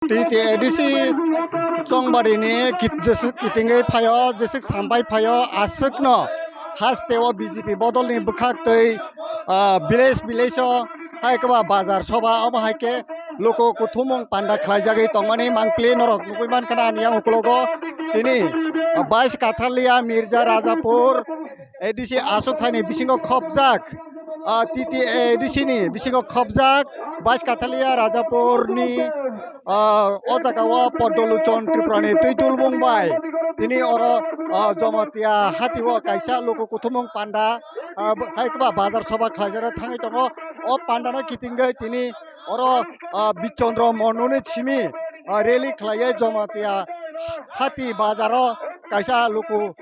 TTADC Chongbarini jesek kitingai phayo jesek sampai phayo asukno hasteo BJP bodolni bukhaktei village haikaba bazar soba abo haike loko kuthumung panda khlaijagei tongmani mangpli norok nukuiman kana niang uklogo tini 22 Kathalia Mirza Rajapur ADC asuk thaini bisingo khopjak TTADC ni bisingo khopjak 22 Kathalia Rajapurni o jagao Podoluchon Tripurani tuitul bungbai tini oro jomotia hatio kaisa loko kuthumung panda haikaba bazar soba khlaijara thangai tongo o pandana kitingai tini oro Bichandra Monuni chimi rally khlaiye jomotia hati bazaro kaisa loko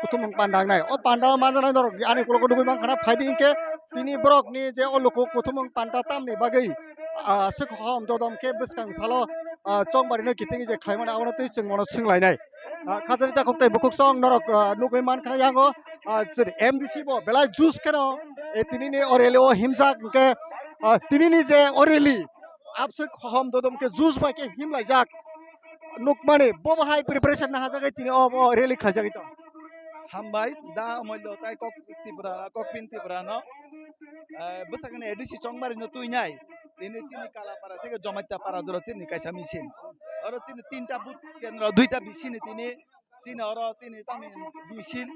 kuthumung pandangnai o panda manjana dor ani koloko dugui mangkhana phaidi inke tini borok ni je o loko kuthumung panda tamni bagai sekhom dodom ke bwskang salo chongbarino kitingi je khlaimani abono tui chungmono swnglainai khajari ta khoktai bukuk song norok nugui mankhana yango MDC bo belai juice keno tinini oreli o himjak ke tinini je oreli absek khom dodom ke juice ba ke himlaijak nukmani bo bahai preparation na hajagai tini o rally khaijagoi to hambai da moilo tai kokpin tipra no besakne edisi chongmari no tuinyai tini chini kalapara থেকে জমাইতা পারা জোর চিনি কাইসা মিছিল আর চিনি তিনটা booth কেন্দ্র দুইটা বিছিনি তিনি চিনি আর তিনি তামি মিছিল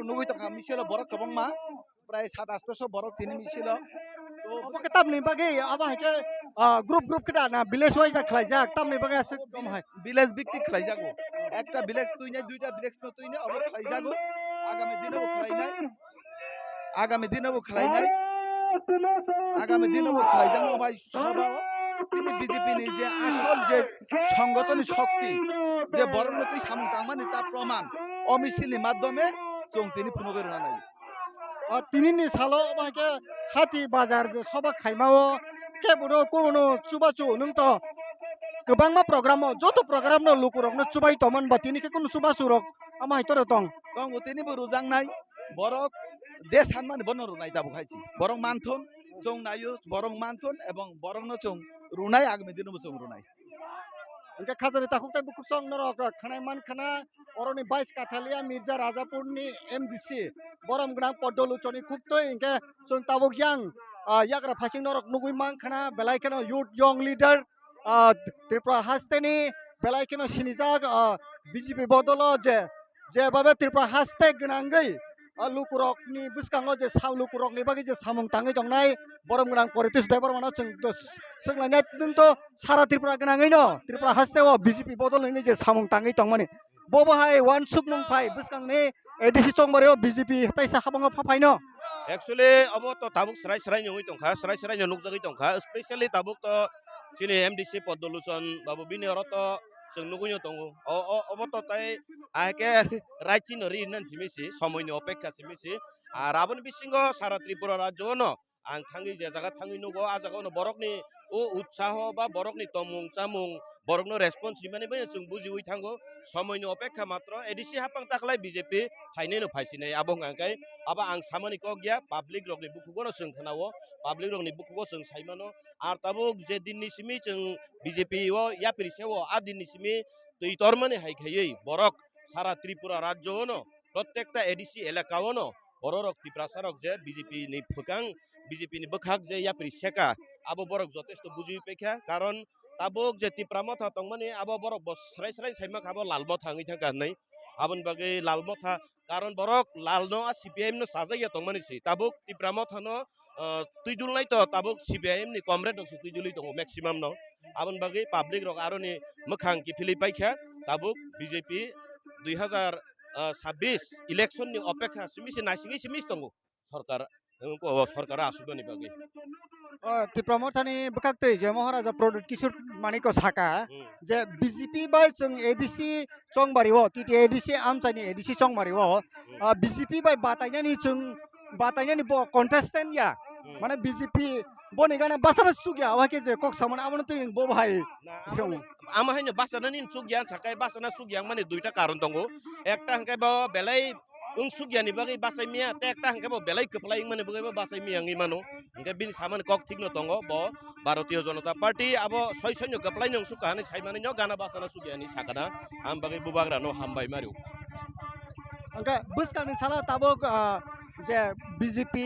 নবই টাকা মিছিল বড় কবং মা প্রায় 7-800 বড় তিনি মিছিল তো obo ke tamni bagai aba haike group kita na village wise khlaijak tamni bagai ase tom hai village ভিত্তিক খেলাই যাবো একটা ভিলেজ তুই নাই দুইটা ভিলেজ তো তুই নাই অবর খেলাই যাবো আগামী দিনেও খেলাই নাই আগামী দিনেও খেলাই নাই আগামী দিনেও খেলাই যাবো ভাই সবাও তিনি বিজেপি নি যে আসল যে সংগঠনের শক্তি যে বরণ তুই সামন তামানি তার প্রমাণ অমিছিলের মাধ্যমে চং তিনি পুনঃ করে নাই tinini salo aba haike hati bazar je soba khaimao ke bono kono chubachu nung to gobangma program joto program no lukurok no chubai tomon ba tini ke kono chubachu rok ama haitoro tong তং তিনি রুজাং নাই বরক যে সানমানি বন রুনাই দাবো খাইছি বরং মানথুন চং নাইও বরং মানথুন এবং বরং ন চং রুনাই আগামী দিনও চং রুনাই Engke khajari ta khoktai bukuk song norok khanai man khana oroni 22 Kathalia Mirza Rajapurni MDC borom gnang Podoluchoni khuktoi engke chung tabuk yang yagra phasing norok nugui man khana belai keno youth young leader Tripura hasteni belai keno sinijak BJP bodolo je babe Tripura haste gnangai lukurokni bwskango je lukurokni bagi je samung tangai tongnai borom gnang politics bebar mano chung senglainai nung to sara Tripura gnangai no Tripura hasteo BJP bodol ngai je samung tangai tongmani bo bahai one suk nung phai bwskangni ADC chongbareo BJP taisa habango phapai no Actually abo to tabuk serai nyoi tongkha serai nukjagoi tongkha especially tabuk to chini MDC Podoluchon babu bini oroto जों नुगुयो दङो अबत ताय आके रायचि नरि none सिमिसि समयनि अपेक्षा सिमिसि are आबोनि बिसिंगो सारा त्रिपुरा राज्यनो आं थांगि जे जागा थांगि नुगो आ जागानो बरकनि ओ उत्साह बा बरकनि तमुं चामुं बरकनो रेसपन्स माने बे जों बुजिवै थांगो समयनि अपेक्षा मात्र एडिसि हापां ताखलाय बीजेपी फाइनेनो फाइसिनाय आबं आंगाय आबा आं सामानि को गया पाब्लिक रगनि बुकुगोनो जों थानावो पाब्लिक रगनि बुकुगो जों साइमानो आर ताबुक जे दिननि सिमि जों बीजेपी ओ या परिसेव आ दिननि सिमि तै तरमाने हाइखायै बरक सारा त्रिपुरा राज्यनो प्रत्येकटा एडिसि एलाकावनो बरक तिप्रासारक जे बीजेपी नि फोकां बीजेपी नि बखाक जे या परिसेका आबो बरक जथेष्ट बुजिपेखा कारण ताबुक जे तिप्रामथा तंमाने आबो बरक बस्राय साइमा खाबो लालम थाङै थांगा नै आबन बागै लालमथा कारण बरक लालनो आ सीपीएम नो साजाया तंमाने सि ताबुक तिप्रामथानो तुइदुलनाय तो ताबुक सीपीएम नि कमरेड दं तुइदुलै दं मैक्सिमाम नो आबन बागै पाब्लिक रक आरोनि मोखां किफिलै पाइखा ताबुक बीजेपी 2026 इलेक्शन नि अपेक्षा सिमिसि नासिङै सिमिस दं सरकार सरकारा आसुदनि बागै Tipramothani bukaktai je Maharaja Product Kishore Maniko Saka je BJP bai chung ADC chongbario TTADC amchani ADC chongbario BJP bai batainani chung batainani bo contestant ya mane BJP boni gana basara sugya awake je kok samana abono tuing bo bhai ama haino basana nin sugyan sakai basana sugyang mane duita karon tongo ekta hangkai ba belai sugiani bagi basai mia tek tah ke bo belai keplai mane bagi bo basai mia ngi mano ke bin saman kok thik no tongo bo Bharatiya Janata Party abo soi soi no keplai nong suka hani sai mane nyo gana basana sugiani sakana am bagi bubagra no hambai maru angka buskang ni salah tabok je BJP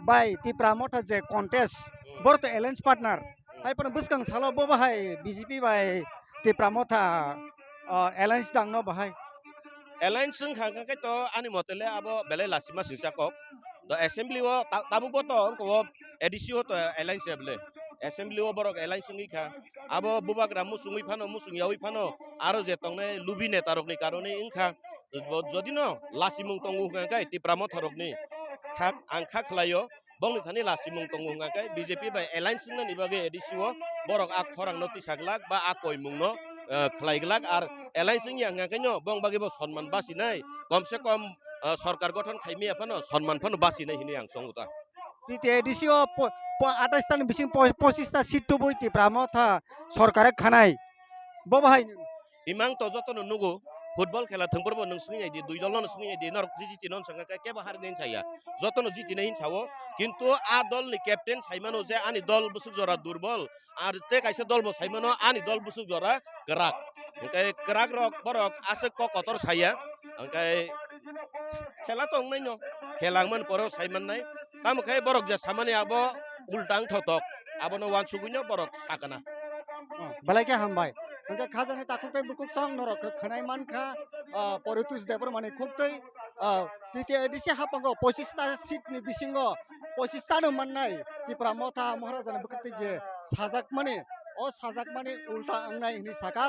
by ti pramota je contest borto alliance partner hai pun buskang salah bo bahai BJP by ti pramota alliance dang no bahai alliance sing khang kai to ani motele abo belai lasima singsa kok the assembly wo tabu boto ko edisi wo to alliance bele assembly wo borok alliance ngi kha abo bubagra musungui phano aro je tongne lubi neta rok ni karone ingkha jodi no lasimung tongu kai ti pramot rok ni khak angkha khlayo bongni thani lasimung tongu kai BJP by alliance ni bage edisi wo borok ak khorang noti saglak ba akoi mungno khlaiglak ar alliance yang ngakenyo bong bagi bo সম্মান বাসি নাই কমসে কম সরকার গঠন খাইমি আপানো সম্মান Fanon বাসি নাই হিনি আং সঙ্গুতা ti edisi o 28 tan bising 25 ta seat tu boi ti pramota sorkare khanai bo bahai ইমাং তো যতন নুগো ফুটবল খেলা থংপরবো নং সুঙি আইদি দুই দল নং সুঙি আইদি নর জিতি নন সঙ্গা কে বাহার দেন ছাইয়া যতন জিতি নাই ছাও কিন্তু আ দল নি ক্যাপ্টেন সাইমানো যে আনি দল বুসুক জরা দুর্বল আর তে কাইসে দল বো সাইমানো আনি দল বুসুক জরা গরাক ওকে গরাক রক বরক আসে ক কতর ছাইয়া ওকে খেলা তো নাই ন খেলাংমান পর সাইমান নাই কাম খাই বরক যে সামানে আবো উল্টাং থতক আবনো one সুগুইনো Borok সাকানা balai ke hambai angka khajane takutai bukuk song norok khanai mankha poritus debor mane khuktai titi edisi hapango 25 ta seat ni bisingo 25 ta no mannai ti pramota maharajana bukati je sajak mane o sajak mane ulta angnai ni saka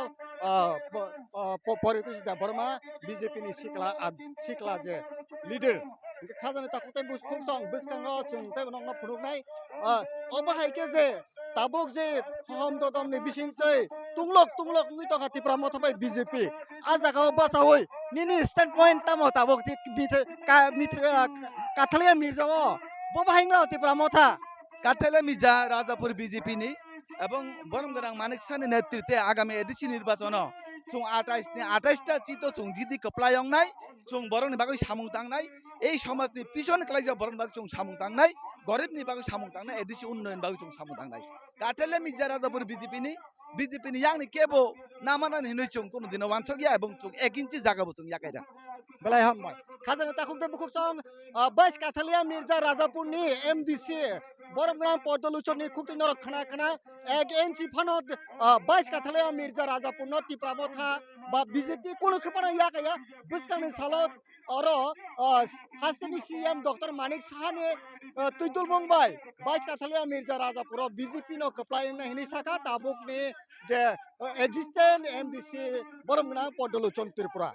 poritus debor ma BJP ni sikla je leader angka khajane takutai bukuk song biskango chungtai nongna phunuknai obahai ke je tabuk je hom dodom ni bising tei tunglok ngi to khati pramota bai BJP ajaga basa hoi nini stand point tamo tabuk ti kathalia mirjao bo bahai no ti pramota কাঠেলে Mirza Rajapur BJP নি এবং বরমগড়াং মানিক সানি নেতৃত্বে আগামী ADC নির্বাচন চুং 28টা চিতো চুং জিদি কপ্লায়ং নাই চুং বরংনি বাগৈ সামুং তাংনাই এই সমাজনি পিছন কালাইজা বরং বাগ চুং সামুং তাংনাই গরিবনি বাগৈ সামুং তাংনাই এডিসি উন্নয়ন বাগৈ চুং সামুং তাংনাই কাঠেলে মির্জা রাজাপুর বিজেপি নি ইয়াংনি কেবো নামানান হিনুই চুং কোনো দিন ওয়ানছ গিয়া এবং চুং 1 ইঞ্চি জাগাবো চুং ইয়াকাইরা belai hambai khajane takukte bukuk song bais kathalia mirza rajapur ni MDC boromgram podoluchon ni khukti norok khana 1 inch phano bais kathalia mirza rajapur no ti pramotha ba BJP kono khapana yakaya buskang ni salot oro hasani CM Dr. Manik Sahani tuidul mongbai bais kathalia mirza rajapur BJP no khaplai na hini saka tabuk ni je existent MDC boromgram podoluchon Tripura